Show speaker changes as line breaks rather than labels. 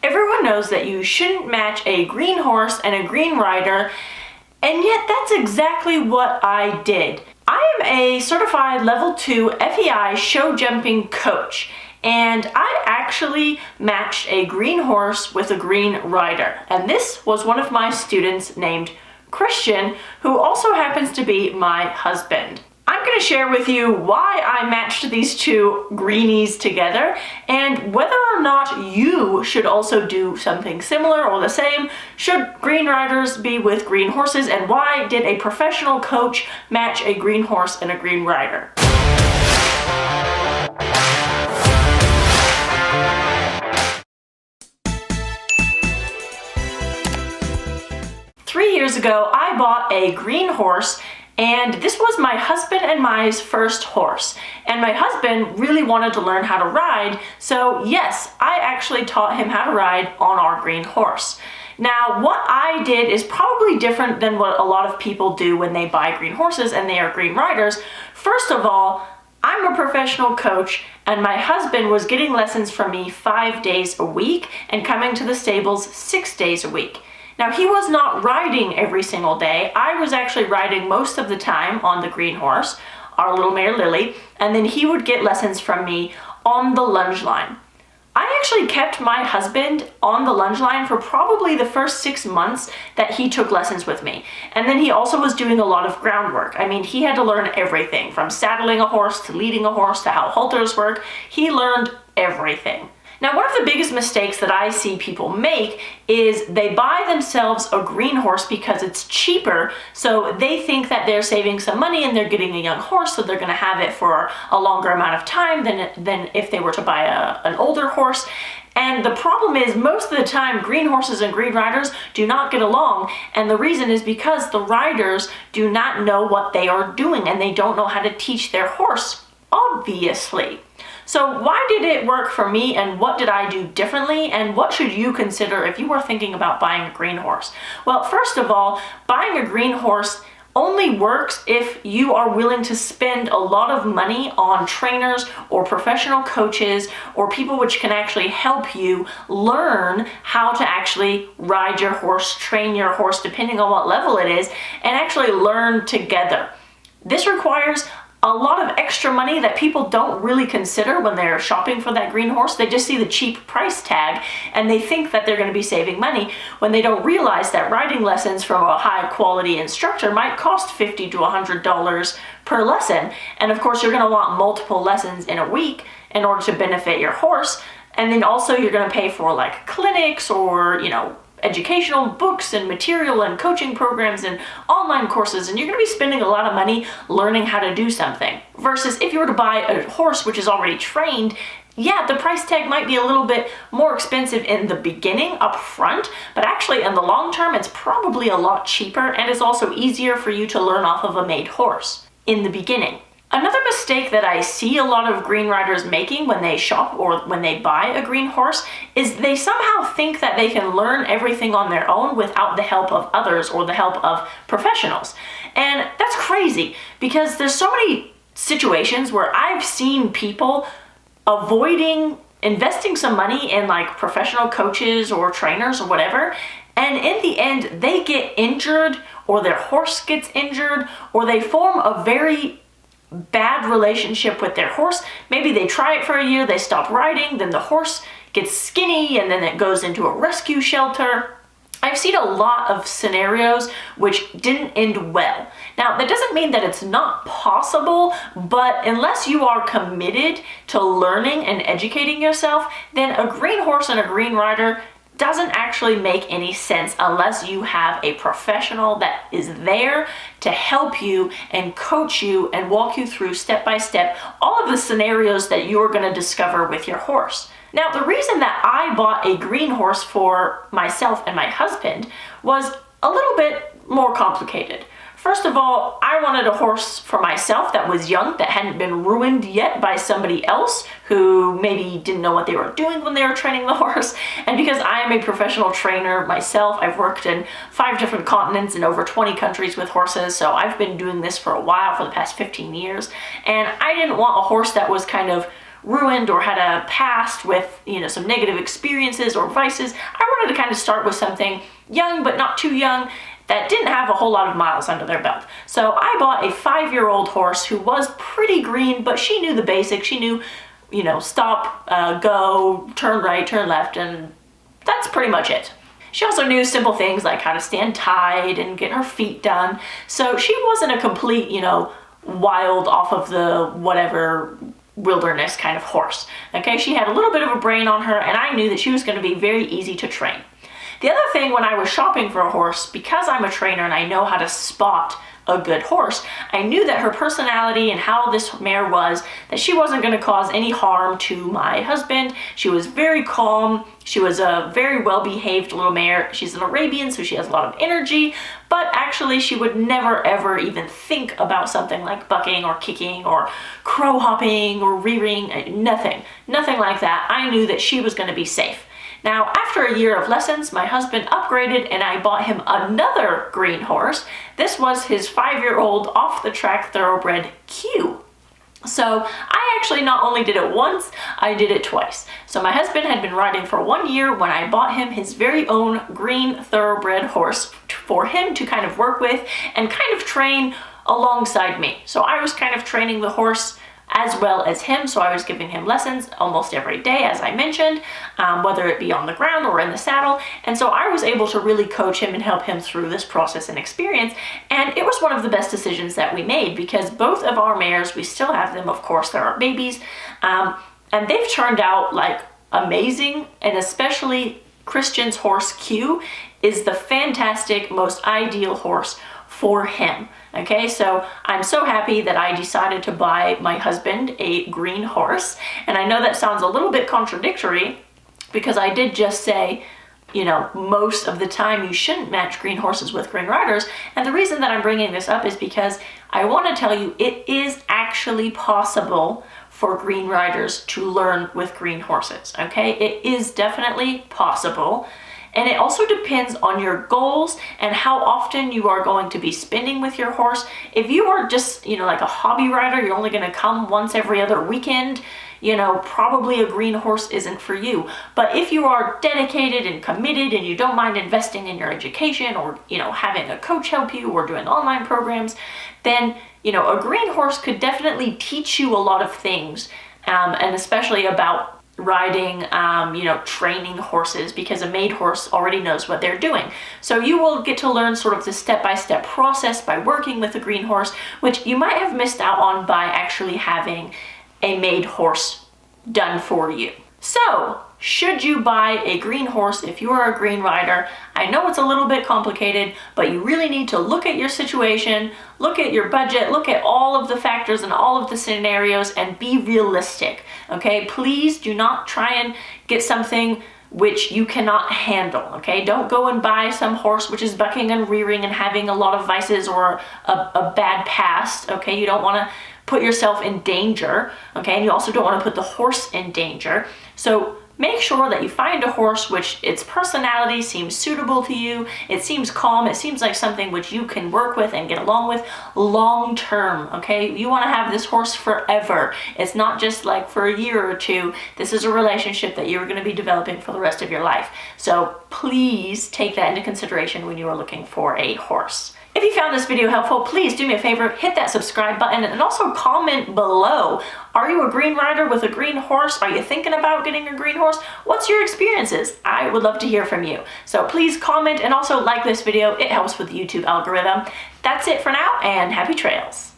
Everyone knows that you shouldn't match a green horse and a green rider, and yet that's exactly what I did. I am a certified level 2 FEI show jumping coach, and I actually matched a green horse with a green rider. And this was one of my students named Christian, who also happens to be my husband. I'm going to share with you why I matched these two greenies together and whether or not you should also do something similar or the same. Should green riders be with green horses, and why did a professional coach match a green horse and a green rider? Years ago, I bought a green horse, and this was my husband and Mai's first horse. And my husband really wanted to learn how to ride, so yes, I actually taught him how to ride on our green horse. Now, what I did is probably different than what a lot of people do when they buy green horses and they are green riders. First of all, I'm a professional coach, and my husband was getting lessons from me 5 days a week and coming to the stables 6 days a week. Now, he was not riding every single day. I was actually riding most of the time on the green horse, our little mare Lily, and then he would get lessons from me on the lunge line. I actually kept my husband on the lunge line for probably the first 6 months that he took lessons with me. And then he also was doing a lot of groundwork. I mean, he had to learn everything from saddling a horse to leading a horse to how halters work. He learned everything. Now, one of the biggest mistakes that I see people make is they buy themselves a green horse because it's cheaper, so they think that they're saving some money and they're getting a young horse, so they're going to have it for a longer amount of time than if they were to buy an older horse. And the problem is, most of the time, green horses and green riders do not get along, and the reason is because the riders do not know what they are doing and they don't know how to teach their horse, obviously. So why did it work for me, and what did I do differently, and what should you consider if you are thinking about buying a green horse? Well, first of all, buying a green horse only works if you are willing to spend a lot of money on trainers or professional coaches or people which can actually help you learn how to actually ride your horse, train your horse, depending on what level it is, and actually learn together. This requires a lot of extra money that people don't really consider when they're shopping for that green horse. They just see the cheap price tag and they think that they're going to be saving money when they don't realize that riding lessons from a high quality instructor might cost $50 to $100 per lesson. And of course, you're going to want multiple lessons in a week in order to benefit your horse. And then also you're going to pay for like clinics or, educational books and material and coaching programs and online courses, and you're going to be spending a lot of money learning how to do something. Versus if you were to buy a horse which is already trained, yeah, the price tag might be a little bit more expensive in the beginning up front, but actually in the long term it's probably a lot cheaper, and it's also easier for you to learn off of a made horse in the beginning. Another mistake that I see a lot of green riders making when they shop or when they buy a green horse is they somehow think that they can learn everything on their own without the help of others or the help of professionals. And that's crazy, because there's so many situations where I've seen people avoiding investing some money in like professional coaches or trainers or whatever, and in the end they get injured, or their horse gets injured, or they form a very bad relationship with their horse. Maybe they try it for a year, they stop riding, then the horse gets skinny, and then it goes into a rescue shelter. I've seen a lot of scenarios which didn't end well. Now, that doesn't mean that it's not possible, but unless you are committed to learning and educating yourself, then a green horse and a green rider doesn't actually make any sense unless you have a professional that is there to help you and coach you and walk you through step by step all of the scenarios that you're going to discover with your horse. Now, the reason that I bought a green horse for myself and my husband was a little bit more complicated. First of all, I wanted a horse for myself that was young, that hadn't been ruined yet by somebody else who maybe didn't know what they were doing when they were training the horse. And because I am a professional trainer myself, I've worked in 5 different continents in over 20 countries with horses, so I've been doing this for a while, for the past 15 years. And I didn't want a horse that was kind of ruined or had a past with, some negative experiences or vices. I wanted to kind of start with something young, but not too young, that didn't have a whole lot of miles under their belt. So I bought a 5-year-old horse who was pretty green, but she knew the basics. She knew, stop, go, turn right, turn left, and that's pretty much it. She also knew simple things like how to stand tied and get her feet done. So she wasn't a complete, wild off of the whatever wilderness kind of horse. Okay, she had a little bit of a brain on her, and I knew that she was going to be very easy to train. The other thing when I was shopping for a horse, because I'm a trainer and I know how to spot a good horse, I knew that her personality and how this mare was, that she wasn't going to cause any harm to my husband. She was very calm. She was a very well-behaved little mare. She's an Arabian, so she has a lot of energy, but actually she would never ever even think about something like bucking or kicking or crow hopping or rearing, nothing like that. I knew that she was going to be safe. Now, after a year of lessons, my husband upgraded and I bought him another green horse. This was his 5-year-old off-the-track thoroughbred Q. So I actually not only did it once, I did it twice. So my husband had been riding for 1 year when I bought him his very own green thoroughbred horse for him to kind of work with and kind of train alongside me. So I was kind of training the horse as well as him, so I was giving him lessons almost every day, as I mentioned, whether it be on the ground or in the saddle, and so I was able to really coach him and help him through this process and experience, and it was one of the best decisions that we made because both of our mares, we still have them, of course, they're our babies, and they've turned out like amazing, and especially Christian's horse Q is the fantastic, most ideal horse for him. Okay, so I'm so happy that I decided to buy my husband a green horse. And I know that sounds a little bit contradictory because I did just say, most of the time you shouldn't match green horses with green riders. And the reason that I'm bringing this up is because I want to tell you it is actually possible for green riders to learn with green horses. Okay, it is definitely possible. And it also depends on your goals and how often you are going to be spending with your horse. If you are just, like a hobby rider, you're only going to come once every other weekend, probably a green horse isn't for you. But if you are dedicated and committed and you don't mind investing in your education or, having a coach help you or doing online programs, then, a green horse could definitely teach you a lot of things, and especially about riding, training horses, because a made horse already knows what they're doing. So you will get to learn sort of the step-by-step process by working with a green horse, which you might have missed out on by actually having a made horse done for you. So, should you buy a green horse if you are a green rider? I know it's a little bit complicated, but you really need to look at your situation, look at your budget, look at all of the factors and all of the scenarios and be realistic, okay? Please do not try and get something which you cannot handle, okay? Don't go and buy some horse which is bucking and rearing and having a lot of vices or a bad past, okay? You don't want to put yourself in danger, okay? And you also don't want to put the horse in danger. So make sure that you find a horse which its personality seems suitable to you, it seems calm, it seems like something which you can work with and get along with long term, okay? You want to have this horse forever. It's not just like for a year or two. This is a relationship that you're going to be developing for the rest of your life. So please take that into consideration when you are looking for a horse. If you found this video helpful, please do me a favor, hit that subscribe button and also comment below. Are you a green rider with a green horse? Are you thinking about getting a green horse? What's your experiences? I would love to hear from you. So please comment and also like this video. It helps with the YouTube algorithm. That's it for now, and happy trails.